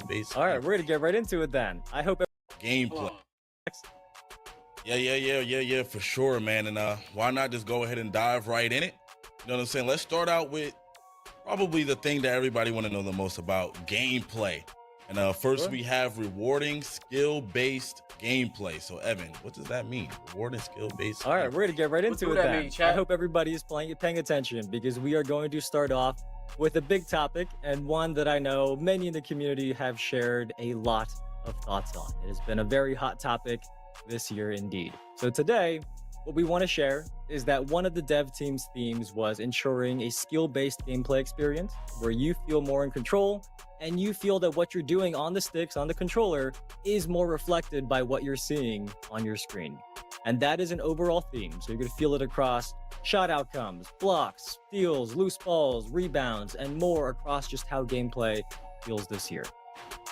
Based All right, we're gonna get right into it then. I hope gameplay. Yeah, for sure, man. And why not just go ahead and dive right in it? You know what I'm saying? Let's start out with probably the thing that everybody want to know the most about, gameplay. And first Sure. we have rewarding skill-based gameplay. So Evan, what does that mean? Rewarding skill-based All right, gameplay. we're gonna get right What into do it that then. mean, I chat? hope everybody is paying attention because we are going to start off with a big topic and one that I know many in the community have shared a lot of thoughts on. It has been a very hot topic this year indeed. So today, what we want to share is that one of the dev team's themes was ensuring a skill-based gameplay experience where you feel more in control and you feel that what you're doing on the sticks, on the controller, is more reflected by what you're seeing on your screen. And that is an overall theme. So you're going to feel it across shot outcomes, blocks, steals, loose balls, rebounds, and more across just how gameplay feels this year.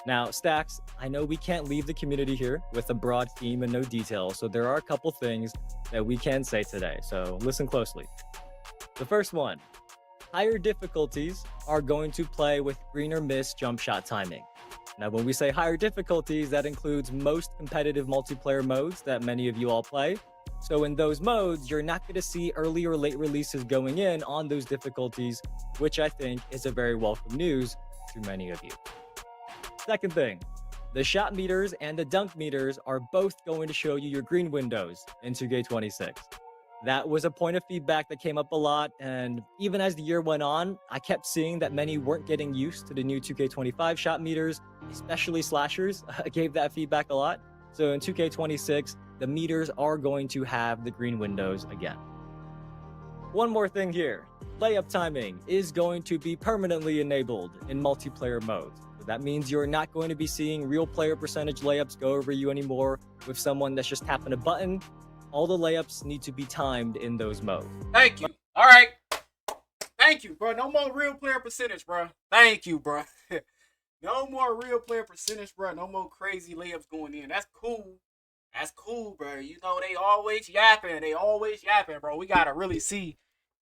Now, Stacks, I know we can't leave the community here with a broad theme and no details, so there are a couple things that we can say today. So listen closely. The first one, higher difficulties are going to play with green or miss jump shot timing. Now, when we say higher difficulties, that includes most competitive multiplayer modes that many of you all play. So in those modes, you're not going to see early or late releases going in on those difficulties, which I think is a very welcome news to many of you. Second thing, the shot meters and the dunk meters are both going to show you your green windows in 2K26. That was a point of feedback that came up a lot, and even as the year went on, I kept seeing that many weren't getting used to the new 2K25 shot meters, especially slashers gave that feedback a lot. So in 2K26, the meters are going to have the green windows again. One more thing here, layup timing is going to be permanently enabled in multiplayer modes. That means you're not going to be seeing real player percentage layups go over you anymore with someone that's just tapping a button. All the layups need to be timed in those modes. Thank you. All right. Thank you, bro. No more real player percentage, bro. Thank you, bro. No more real player percentage, bro. No more crazy layups going in. That's cool. That's cool, bro. You know, they always yapping. Bro. We got to really see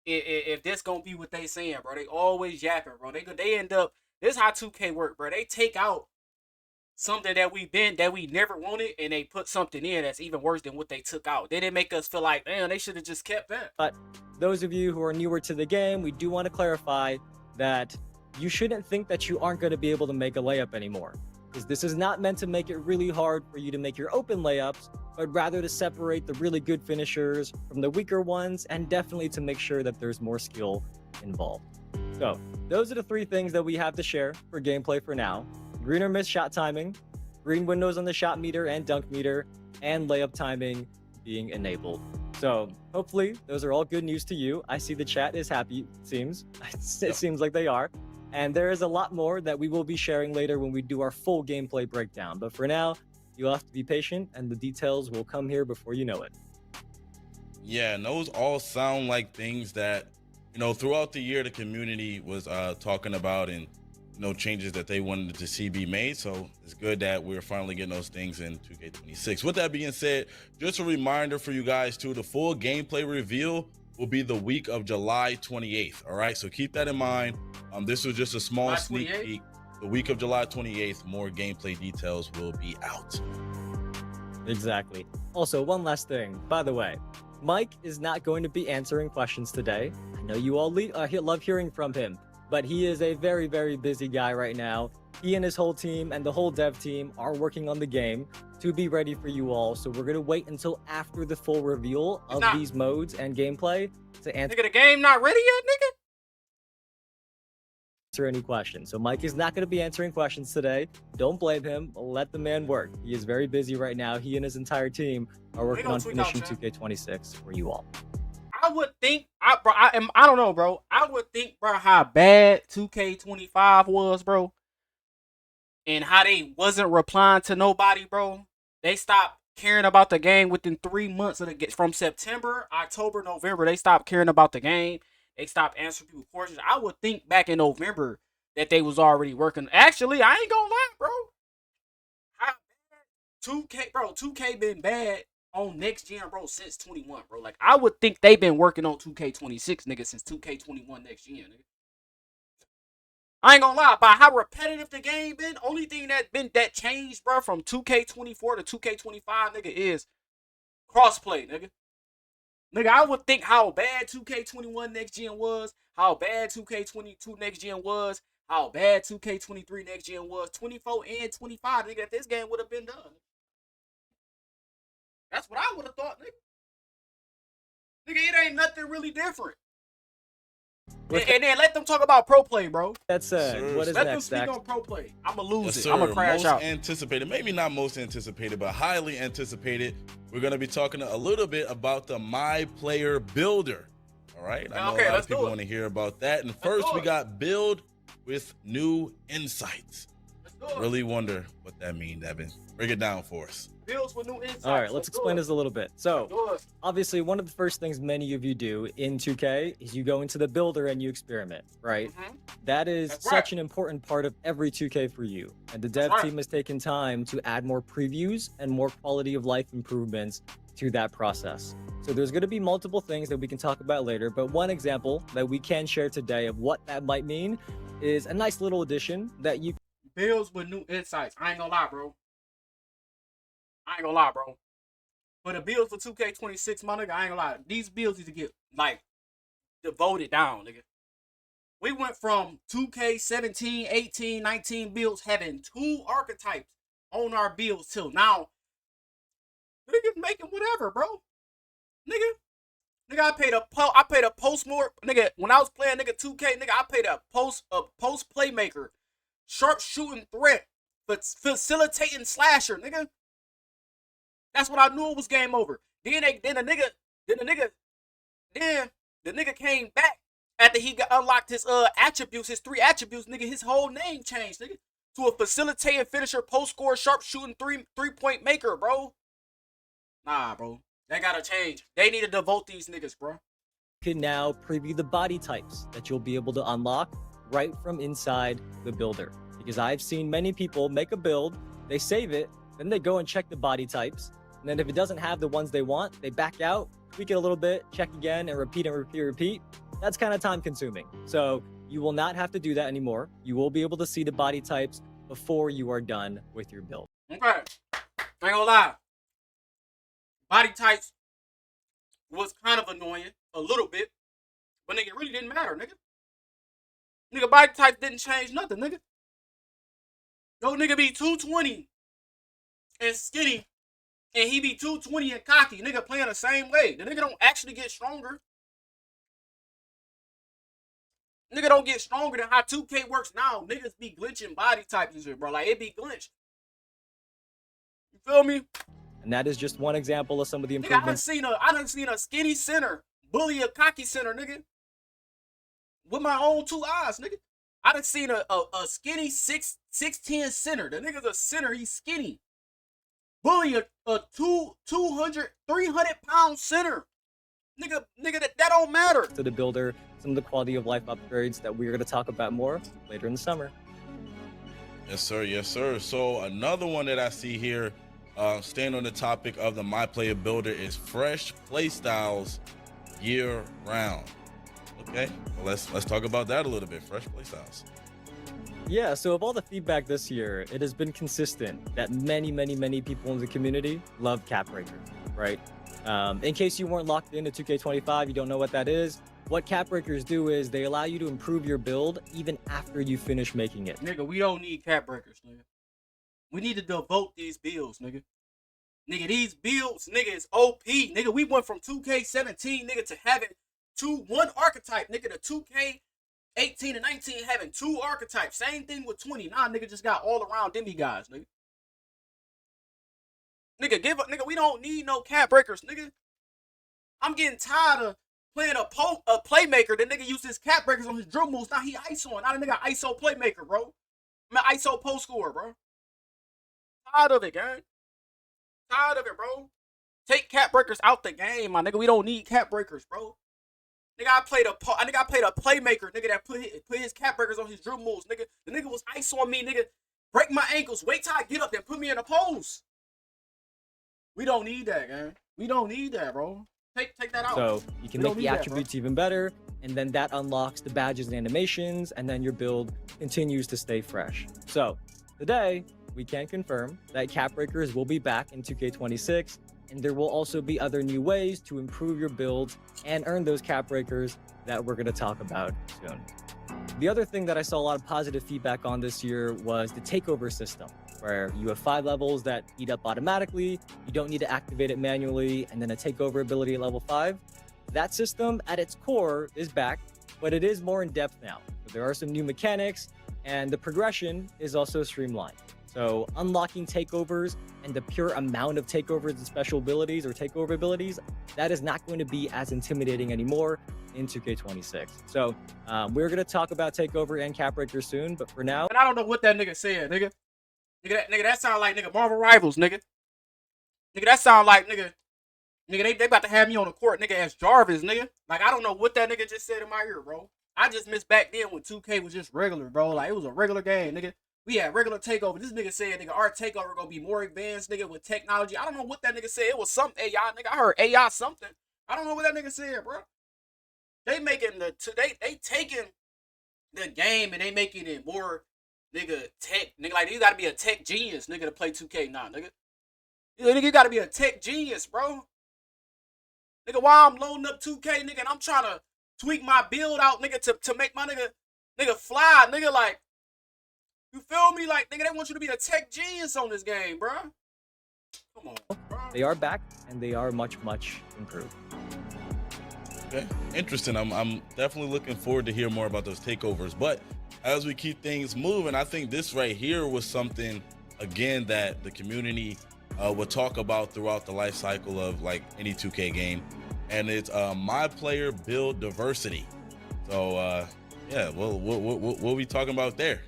if this going to be what they saying, bro. They always yapping, bro. They end up, this is how 2K work, bro. They take out something that we never wanted, and they put something in that's even worse than what they took out. Then it make us feel like, man, they should have just kept that. But those of you who are newer to the game, we do want to clarify that you shouldn't think that you aren't going to be able to make a layup anymore, because this is not meant to make it really hard for you to make your open layups, but rather to separate the really good finishers from the weaker ones, and definitely to make sure that there's more skill involved. So those are the three things that we have to share for gameplay for now. Green or miss shot timing, green windows on the shot meter and dunk meter, and layup timing being enabled. So hopefully those are all good news to you. I see the chat is happy, it seems. It seems like they are. And there is a lot more that we will be sharing later when we do our full gameplay breakdown. But for now, you'll have to be patient and the details will come here before you know it. Yeah, and those all sound like things that, you know, throughout the year the community was talking about, and changes that they wanted to see be made. So it's good that we're finally getting those things in 2K26. With that being said, just a reminder for you guys too, the full gameplay reveal will be the week of July 28th. All right, so keep that in mind. This was just a small sneak peek. The week of July 28th, more gameplay details will be out. Exactly. Also, one last thing, by the way, Mike is not going to be answering questions today. I know you all love hearing from him, but he is a very, very busy guy right now. He and his whole team and the whole dev team are working on the game to be ready for you all. So we're going to wait until after the full reveal of these modes and gameplay to answer. Nigga, the game not ready yet, nigga? Answer any questions. So Mike is not going to be answering questions today. Don't blame him. Let the man work. He is very busy right now. He and his entire team are working on finishing 2K26 for you all. I would think, I don't know, bro. I would think, bro, how bad 2K25 was, bro, and how they wasn't replying to nobody, bro. They stopped caring about the game within 3 months of from September, October, November. They stopped caring about the game. They stopped answering people's questions. I would think back in November that they was already working. Actually, I ain't gonna lie, bro. How bad 2K, bro? 2K been bad on next gen, bro, since 21, bro. Like, I would think they've been working on 2K26, nigga, since 2K21 next gen, nigga. I ain't gonna lie, by how repetitive the game been, only thing that changed, bro, from 2K24 to 2K25, nigga, is crossplay, nigga. Nigga, I would think how bad 2K21 next gen was, how bad 2K22 next gen was, how bad 2K23 next gen was, 24 and 25, nigga, if this game would have been done. That's what I would have thought, nigga. Nigga, it ain't nothing really different. And then let them talk about pro play, bro. That said, what is Let next, them speak Zach? on pro play. I'ma lose Yes, it. I'ma sir. crash out. Most anticipated, maybe not most anticipated, but highly anticipated. We're gonna be talking a little bit about the My Player Builder. All right. I know Okay, a lot let's of people do it. want to hear about that. And first, we got build with new insights. Let's do it. Really wonder what that means, Evan. Break it down for us. Builds with new insights. All right, let's explain this a little bit. So, Do it. obviously, one of the first things many of you do in 2K is you go into the builder and you experiment, right? That is That's such right. an important part of every 2K for you. And the dev right. team has taken time to add more previews and more quality of life improvements to that process. So there's going to be multiple things that we can talk about later, but one example that we can share today of what that might mean is a nice little addition that you Builds with new insights. I ain't gonna lie, bro. For the builds for 2K26, my nigga, I ain't gonna lie. These builds need to get, like, devoted down, nigga. We went from 2K17, 18, 19 builds having 2 archetypes on our builds till now. Niggas making whatever, bro. Nigga, I paid a post more, nigga, when I was playing nigga 2K, nigga, I paid a post playmaker, sharp shooting threat, but facilitating slasher, nigga. That's what I knew it was game over. Then the nigga came back after he got unlocked his attributes, his 3 attributes, nigga. His whole name changed, nigga, to a facilitating finisher, post score, sharp shooting, three-point maker, bro. Nah, bro, that gotta change. They need to devote these niggas, bro. can now preview the body types that you'll be able to unlock right from inside the builder. Because I've seen many people make a build, they save it, then they go and check the body types, and then if it doesn't have the ones they want, they back out, tweak it a little bit, check again, and repeat. That's kind of time consuming. So you will not have to do that anymore. You will be able to see the body types before you are done with your build. Okay, I ain't gonna lie. Body types was kind of annoying a little bit, but nigga, it really didn't matter, nigga. Nigga, body types didn't change nothing, nigga. Yo, nigga be 220 and skinny, and he be 220 and cocky. Nigga playing the same way. The nigga don't actually get stronger. Nigga don't get stronger than how 2K works now. Niggas be glitching body types and shit, bro. Like, it be glitched. You feel me? And that is just one example of some of the Nigga, improvements. I done seen a skinny center bully a cocky center, nigga. With my own 2 eyes, nigga. I done seen a skinny 6'10" center. The nigga's a center, he's skinny. Bully a 200, 300-pound center. Nigga, that don't matter. To the builder, some of the quality of life upgrades that we're going to talk about more later in the summer. Yes, sir. Yes, sir. So another one that I see here, staying on the topic of the My Player Builder, is fresh playstyles year round. Okay, well, let's talk about that a little bit. Fresh playstyles. Yeah, so of all the feedback this year, it has been consistent that many people in the community love Capbreaker, right? In case you weren't locked into 2K25, you don't know what that is. What Capbreakers do is they allow you to improve your build even after you finish making it. Nigga, we don't need cap breakers, nigga. We need to devote these builds, nigga. Nigga, these builds, nigga, is OP. Nigga, we went from 2K17, nigga, to having one archetype, nigga, to 2K18 and 19 having 2 archetypes. Same thing with 20. Nah, nigga just got all around demi-guys, nigga. Nigga, we don't need no cap breakers, nigga. I'm getting tired of playing a playmaker. The nigga used his cap breakers on his drill moves. Now he ISOing. Now the nigga ISO playmaker, bro. I mean, ISO post scorer, bro. Tired of it, gang. Tired of it, bro. Take cap breakers out the game, my nigga. We don't need cap breakers, bro. Nigga, I played a playmaker, nigga, that put his cap breakers on his drill moves, nigga. The nigga was ISOing me, nigga. Break my ankles. Wait till I get up and put me in a pose. We don't need that, gang. We don't need that, bro. Take that out. So you can make the attributes even better. and then that unlocks the badges and animations, and then your build continues to stay fresh. So today, we can confirm that cap breakers will be back in 2K26, and there will also be other new ways to improve your builds and earn those cap breakers that we're going to talk about soon. The other thing that I saw a lot of positive feedback on this year was the takeover system, where you have 5 levels that heat up automatically, you don't need to activate it manually, and then a takeover ability at level 5. That system at its core is back, but it is more in depth now. So there are some new mechanics, and the progression is also streamlined. So unlocking takeovers and the pure amount of takeovers and special abilities or takeover abilities, that is not going to be as intimidating anymore in 2K26. So we're going to talk about takeover and cap breaker soon, but for now... And I don't know what that nigga said, nigga. Nigga, that sound like nigga Marvel Rivals, nigga. Nigga, that sound like nigga, they about to have me on the court, nigga, as Jarvis, nigga. Like, I don't know what that nigga just said in my ear, bro. I just missed back then when 2K was just regular, bro. Like, it was a regular game, nigga. We had regular takeover. This nigga said, nigga, our takeover gonna be more advanced, nigga, with technology. I don't know what that nigga said. It was some AI, nigga. I heard AI something. I don't know what that nigga said, bro. They making they taking the game and they making it more, nigga, tech. Nigga, like, you gotta be a tech genius, nigga, to play 2K now, nigga. Nigga, you gotta be a tech genius, bro. Nigga, while I'm loading up 2K, nigga, and I'm trying to tweak my build out, nigga, to make my nigga fly, nigga, like, you feel me? Like, nigga, they want you to be a tech genius on this game, bro. Come on, bro. They are back, and they are much, much improved. Okay, interesting. I'm definitely looking forward to hear more about those takeovers. But as we keep things moving, I think this right here was something, again, that the community would talk about throughout the life cycle of like any 2K game, and it's my player build diversity. So yeah, well, what are we talking about there?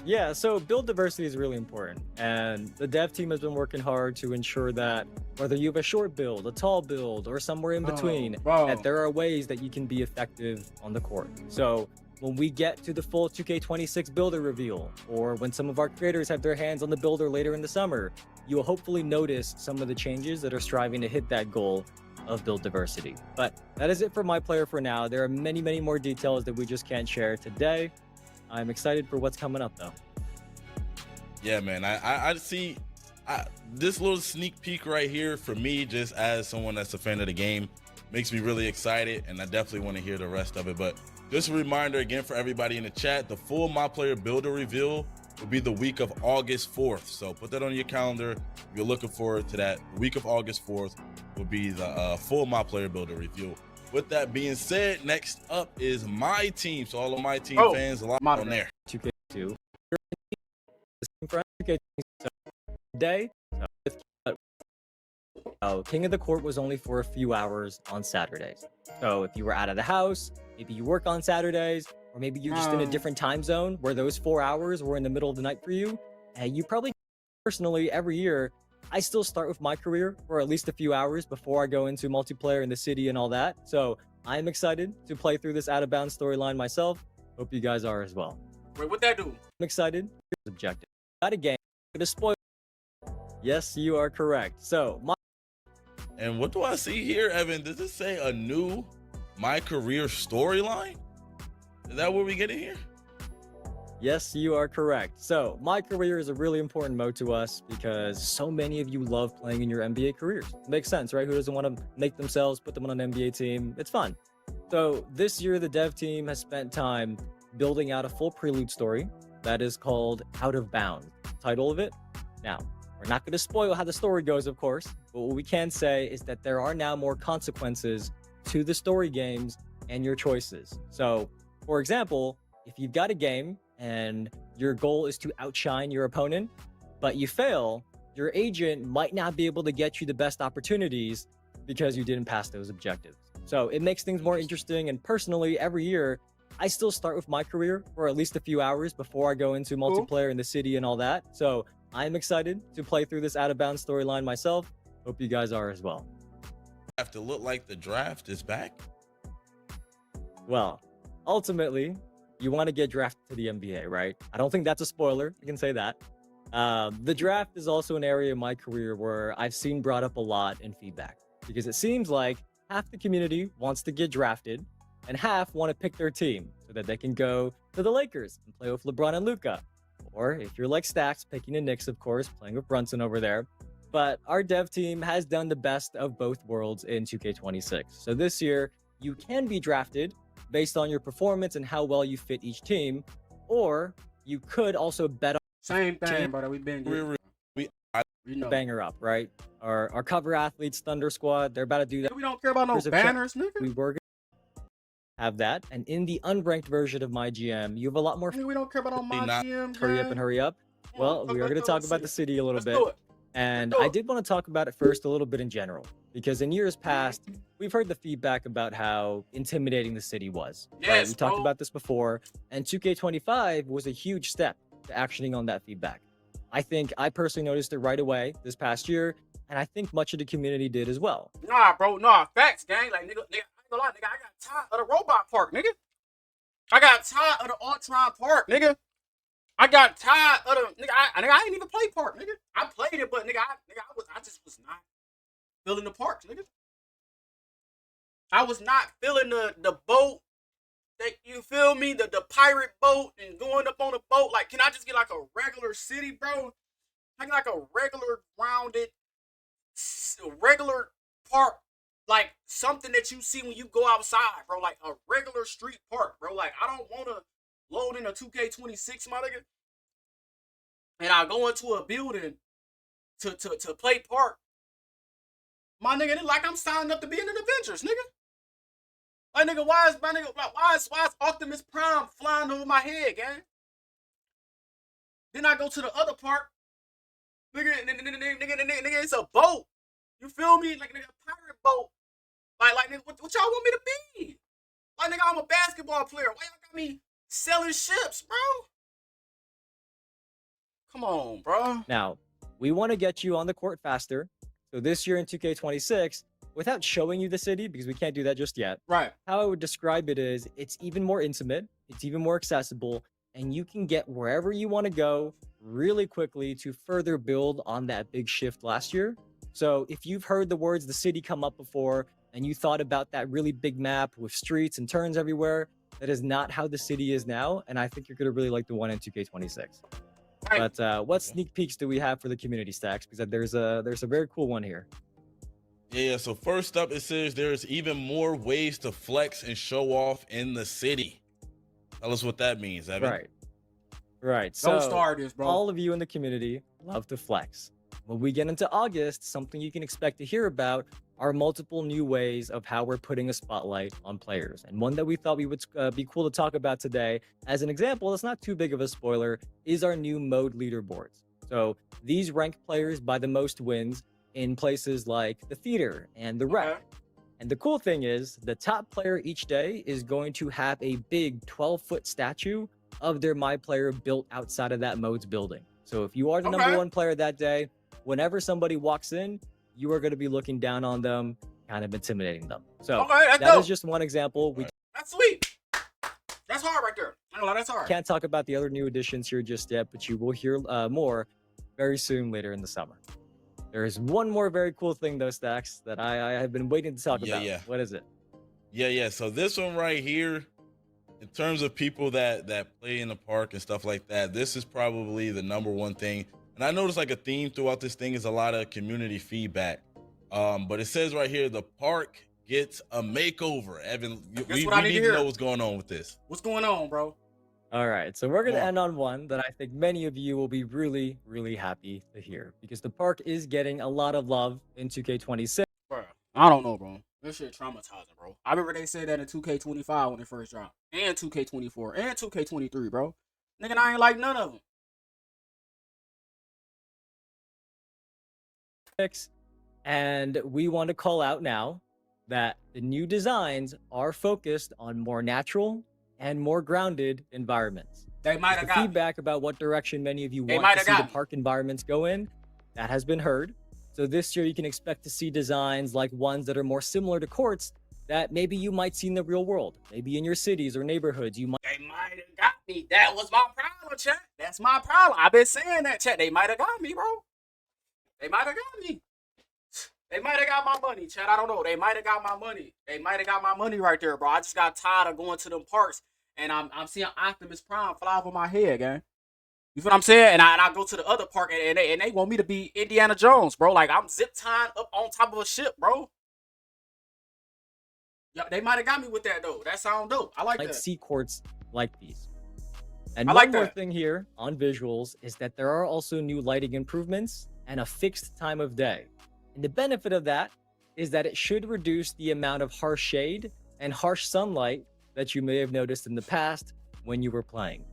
Yeah, so build diversity is really important, and the dev team has been working hard to ensure that whether you have a short build, a tall build, or somewhere in between, that there are ways that you can be effective on the court. So when we get to the full 2K26 builder reveal, or when some of our creators have their hands on the builder later in the summer, you will hopefully notice some of the changes that are striving to hit that goal of build diversity. But that is it for my player for now. There are many, many more details that we just can't share today. I'm excited for what's coming up, though. Yeah, man, I see this little sneak peek right here for me, just as someone that's a fan of the game, makes me really excited, and I definitely want to hear the rest of it. But just a reminder again for everybody in the chat, the full My Player Builder reveal will be the week of August 4th. So put that on your calendar. If you're looking forward to that, the week of August 4th will be the full My Player Builder reveal. With that being said, next up is my team. So all of my team fans, a lot on there. 2K2. Today, King of the Court was only for a few hours on Saturdays. So if you were out of the house, maybe you work on Saturdays, or maybe you're just in a different time zone where those 4 hours were in the middle of the night for you, and you probably, personally, every year, I still start with my career for at least a few hours before I go into multiplayer in the city and all that. So I'm excited to play through this Out of Bounds storyline myself. Hope you guys are as well. Wait, what'd that do? I'm excited. Here's objective. Got a game. I'm gonna spoil. Yes, you are correct. So And what do I see here, Evan? Does it say a new My Career storyline? Is that what we get in here? Yes, you are correct. So My Career is a really important mode to us because so many of you love playing in your NBA careers. Makes sense, right? Who doesn't want to make themselves, put them on an NBA team? It's fun. So this year, the dev team has spent time building out a full prelude story that is called Out of Bounds. Title of it? Now, we're not going to spoil how the story goes, of course, but what we can say is that there are now more consequences to the story games and your choices. So, for example, if you've got a game and your goal is to outshine your opponent, but you fail, your agent might not be able to get you the best opportunities because you didn't pass those objectives. So it makes things more interesting. And personally, every year, I still start with my career for at least a few hours before I go into multiplayer in the city and all that. So I'm excited to play through this Out of Bounds storyline myself. Hope you guys are as well. Have to look like the draft is back. Well, ultimately, you want to get drafted to the NBA, right? I don't think that's a spoiler. I can say that. The draft is also an area of my career where I've seen brought up a lot in feedback because it seems like half the community wants to get drafted, and half want to pick their team so that they can go to the Lakers and play with LeBron and Luka. Or if you're like Stacks, picking the Knicks, of course, playing with Brunson over there. But our dev team has done the best of both worlds in 2K26. So this year, you can be drafted based on your performance and how well you fit each team, or you could also bet on Same thing, brother. We've been getting. We know. Banger up, right? Our cover athletes, Thunder Squad, they're about to do that. We don't care about no banners, nigga. We were gonna have that, and in the unranked version of my GM, you have a lot more. We don't care about all my GM. Hurry up and hurry up. Well, we are going to talk about the city a little bit. And I did want to talk about it first a little bit in general, because in years past, we've heard the feedback about how intimidating the city was. Yes, right? We talked about this before, and 2K25 was a huge step to actioning on that feedback. I personally noticed it right away this past year, and I think much of the community did as well. Nah, bro, nah, facts, gang. Like, nigga, I ain't gonna lie, nigga, I got tired of the robot park, nigga. I got tired of the Ultron park, nigga. I got tired of the nigga. I ain't even play park, nigga. I played it, but I just was not feeling the parks, nigga. I was not feeling the boat. That, you feel me? The pirate boat and going up on a boat. Like, can I just get like a regular city, bro? I get like a regular rounded, regular park, like something that you see when you go outside, bro. Like a regular street park, bro. Like, I don't want to load in a 2K26, my nigga, and I go into a building to play park, my nigga. It's like I'm signing up to be in an Avengers, nigga. Like, nigga, why is Optimus Prime flying over my head, gang? Then I go to the other park, nigga, it's a boat. You feel me? Like, nigga, a pirate boat. Like, nigga, what y'all want me to be? Like, nigga, I'm a basketball player. Why y'all got me selling ships, bro? Come on, bro. Now, we want to get you on the court faster. So this year in 2K26, without showing you the city, because we can't do that just yet. Right. How I would describe it is it's even more intimate, it's even more accessible, and you can get wherever you want to go really quickly to further build on that big shift last year. So if you've heard the words the city come up before, and you thought about that really big map with streets and turns everywhere, that is not how the city is now, and I think you're going to really like the one in 2K26. Right. But what sneak peeks do we have for the community, Stacks? Because there's a very cool one here. Yeah, so first up, it says there's even more ways to flex and show off in the city. Tell us what that means, Evan. Right. So don't start this, bro. All of you in the community love to flex. When we get into August, something you can expect to hear about are multiple new ways of how we're putting a spotlight on players. And one that we thought we would be cool to talk about today, as an example, that's not too big of a spoiler, is our new mode leaderboards. So these rank players by the most wins in places like the theater and the rec. And the cool thing is the top player each day is going to have a big 12-foot statue of their My Player built outside of that mode's building. So if you are the number one player that day, whenever somebody walks in, you are going to be looking down on them, kind of intimidating them. So that is just one example. That's sweet. That's hard right there. I know that's hard. Can't talk about the other new additions here just yet, but you will hear more very soon later in the summer. There is one more very cool thing, though, Stacks, that I have been waiting to talk about. Yeah. What is it? Yeah. So this one right here, in terms of people that play in the park and stuff like that, this is probably the number one thing. And I noticed like a theme throughout this thing is a lot of community feedback. But it says right here, the park gets a makeover. Evan, we need to know what's going on with this. What's going on, bro? All right, so we're going to end on one that I think many of you will be really, really happy to hear, because the park is getting a lot of love in 2K26. Bro, I don't know, bro. This shit traumatizing, bro. I remember they said that in 2K25 when it first dropped, and 2K24, and 2K23, bro. Nigga, I ain't like none of them. And we want to call out now that the new designs are focused on more natural and more grounded environments. They might have got feedback about what direction many of you want to see the park environments go in. That has been heard. So this year you can expect to see designs like ones that are more similar to courts that maybe you might see in the real world. Maybe in your cities or neighborhoods. They might have got me. That was my problem, chat. That's my problem. I've been saying that, chat. They might have got me, bro. They might have got me. They might have got my money, Chad. I don't know. They might have got my money. They might have got my money right there, bro. I just got tired of going to them parks, and I'm seeing Optimus Prime fly over my head, gang. You feel what I'm saying? And I go to the other park, and they want me to be Indiana Jones, bro. Like, I'm zip tying up on top of a ship, bro. Yeah, they might have got me with that, though. That sound dope. I like that. See courts like these. And I like one more that. thing here on visuals is that there are also new lighting improvements and a fixed time of day. And the benefit of that is that it should reduce the amount of harsh shade and harsh sunlight that you may have noticed in the past when you were playing.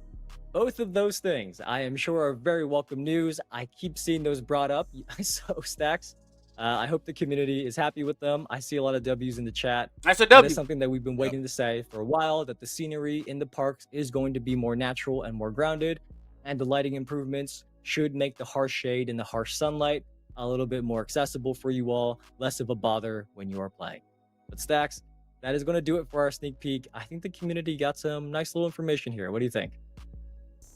Both of those things, I am sure, are very welcome news. I keep seeing those brought up. So, Stacks, I hope the community is happy with them. I see a lot of W's in the chat. That's a That W. is something that we've been waiting to say for a while, that the scenery in the parks is going to be more natural and more grounded, and the lighting improvements should make the harsh shade and the harsh sunlight a little bit more accessible for you all, less of a bother when you are playing. But Stacks, that is going to do it for our sneak peek. I think the community got some nice little information here. What do you think?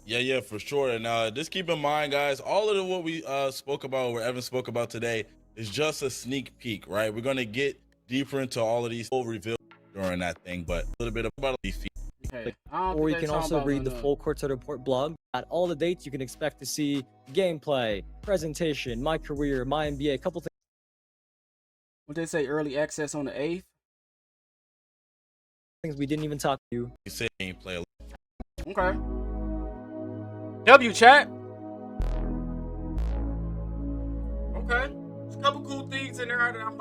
Yeah, for sure. And just keep in mind, guys, all of what we spoke about, or Evan spoke about today, is just a sneak peek, right? We're going to get deeper into all of these full reveal during that thing, but a little bit about these features. Okay. Or you can also read the full Courtside Report blog at all the dates you can expect to see: gameplay, presentation, my career, my NBA, a couple things. What they say, early access on the 8th? Things we didn't even talk to you. You say gameplay. Okay. W, chat. Okay. There's a couple cool things in there that I'm